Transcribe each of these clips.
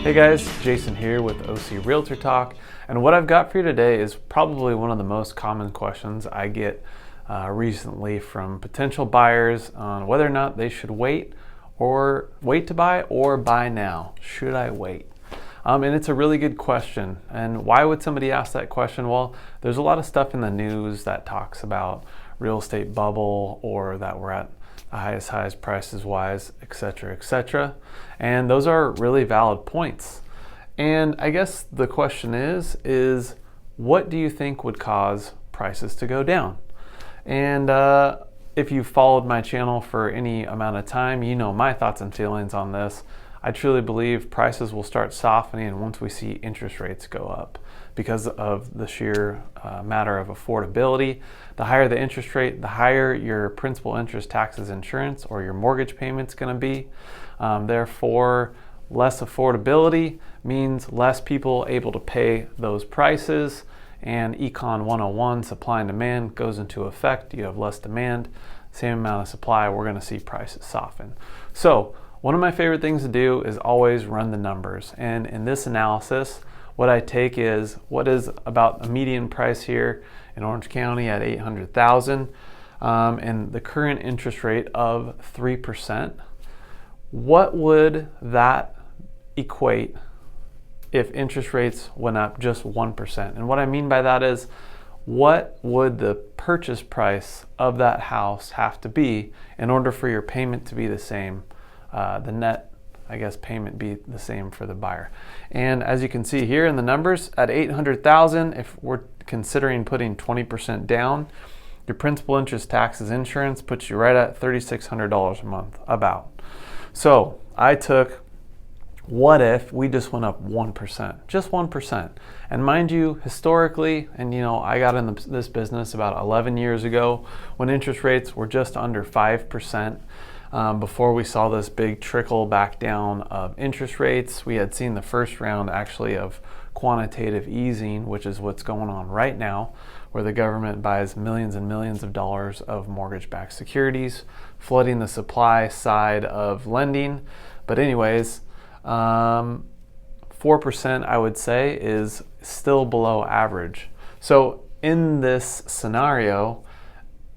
Hey guys, Jason here with O.C Realtor Talk, and what I've got for you today is probably one of the most common questions I get recently from potential buyers on whether or not they should wait to buy or buy now. Should I wait? And it's a really good question. And why would somebody ask that question? Well, there's a lot of stuff in the news that talks about real estate bubble or that we're at the highest prices wise, etc., etc. And those are really valid points. And I guess the question is what do you think would cause prices to go down? And if you've followed my channel for any amount of time, you know my thoughts and feelings on this. I truly believe prices will start softening once we see interest rates go up because of the sheer matter of affordability. The higher the interest rate, the higher your principal, interest, taxes, insurance, or your mortgage payment's going to be. Therefore, less affordability means less people able to pay those prices, and Econ 101, supply and demand, goes into effect. You have less demand, same amount of supply, we're going to see prices soften. So one of my favorite things to do is always run the numbers. And in this analysis, what I take is what is about a median price here in Orange County at $800,000 and the current interest rate of 3%. What would that equate if interest rates went up just 1%? And what I mean by that is, what would the purchase price of that house have to be in order for your payment to be the same? The net, I guess, payment be the same for the buyer. And as you can see here in the numbers, at $800,000, if we're considering putting 20% down, your principal, interest, taxes, insurance puts you right at $3,600 a month, about. So I took, what if we just went up 1%, just 1%? And mind you, historically, and you know, I got in this business about 11 years ago when interest rates were just under 5%. Before we saw this big trickle back down of interest rates. We had seen the first round actually of quantitative easing, which is what's going on right now, where the government buys millions and millions of dollars of mortgage-backed securities, flooding the supply side of lending. But anyways, 4% I would say is still below average. So in this scenario,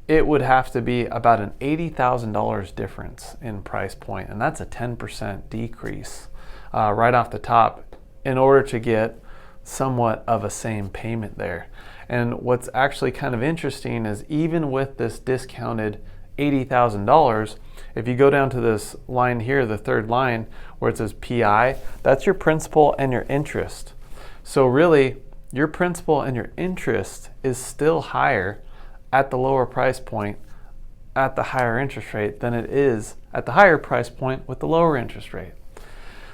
it would have to be about an $80,000 difference in price point, and that's a 10% decrease right off the top in order to get somewhat of a same payment there. And what's actually kind of interesting is even with this discounted $80,000, if you go down to this line here, the third line where it says PI, that's your principal and your interest. So really, your principal and your interest is still higher at the lower price point at the higher interest rate than it is at the higher price point with the lower interest rate.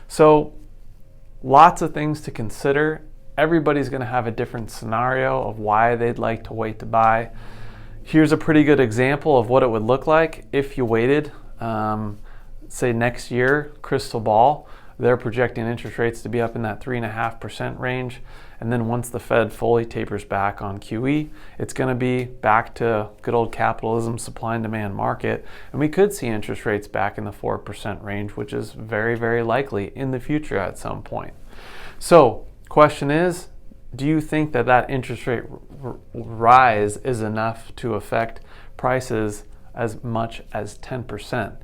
So lots of things to consider. Everybody's going to have a different scenario of why they'd like to wait to buy. Here's a pretty good example of what it would look like if you waited. Say next year, crystal ball, they're projecting interest rates to be up in that 3.5% range. And then once the Fed fully tapers back on QE, it's going to be back to good old capitalism, supply and demand market. And we could see interest rates back in the 4% range, which is very, very likely in the future at some point. So question is, do you think that that interest rate rise is enough to affect prices as much as 10%?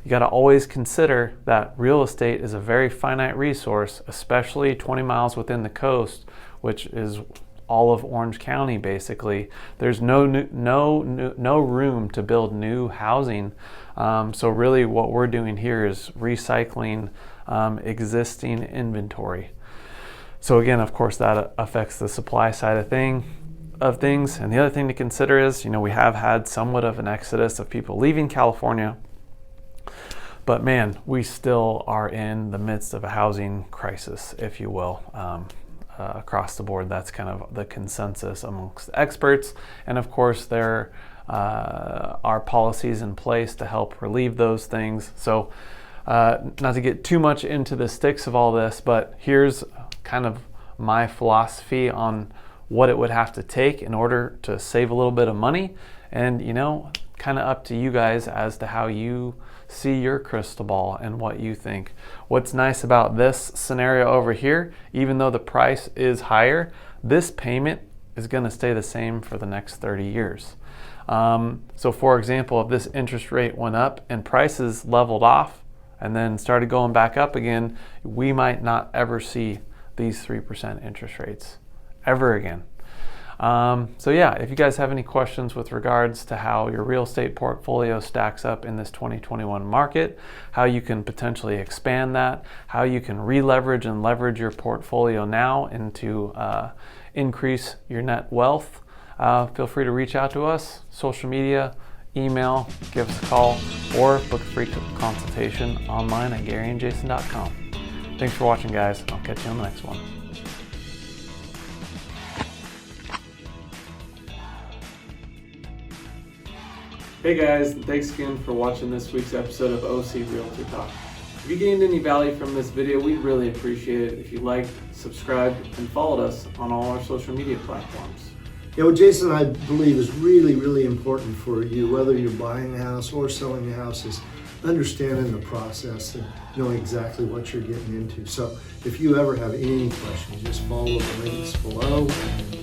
You got to always consider that real estate is a very finite resource, especially 20 miles within the coast, which is all of Orange County basically. There's no room to build new housing. So really what we're doing here is recycling existing inventory. So again, of course, that affects the supply side of things. And the other thing to consider is, you know, we have had somewhat of an exodus of people leaving California. But man, we still are in the midst of a housing crisis, if you will. Across the board, that's kind of the consensus amongst experts. And of course, there are policies in place to help relieve those things. So not to get too much into the sticks of all this, but here's kind of my philosophy on what it would have to take in order to save a little bit of money. And you know, kind of up to you guys as to how you see your crystal ball and what you think. What's nice about this scenario over here, even though the price is higher, this payment is going to stay the same for the next 30 years. So for example, if this interest rate went up and prices leveled off and then started going back up again, we might not ever see these 3% interest rates ever again. So yeah, if you guys have any questions with regards to how your real estate portfolio stacks up in this 2021 market, how you can potentially expand that, how you can re-leverage and leverage your portfolio now into increase your net wealth, feel free to reach out to us, social media, email, give us a call, or book a free consultation online at GaryandJason.com. Thanks for watching, guys. I'll catch you on the next one. Hey guys, and thanks again for watching this week's episode of O.C Realtor Talk. If you gained any value from this video, we'd really appreciate it if you liked, subscribed, and followed us on all our social media platforms. Yeah, what Jason and I believe is really, really important for you, whether you're buying a house or selling a house, is understanding the process and knowing exactly what you're getting into. So if you ever have any questions, just follow the links below and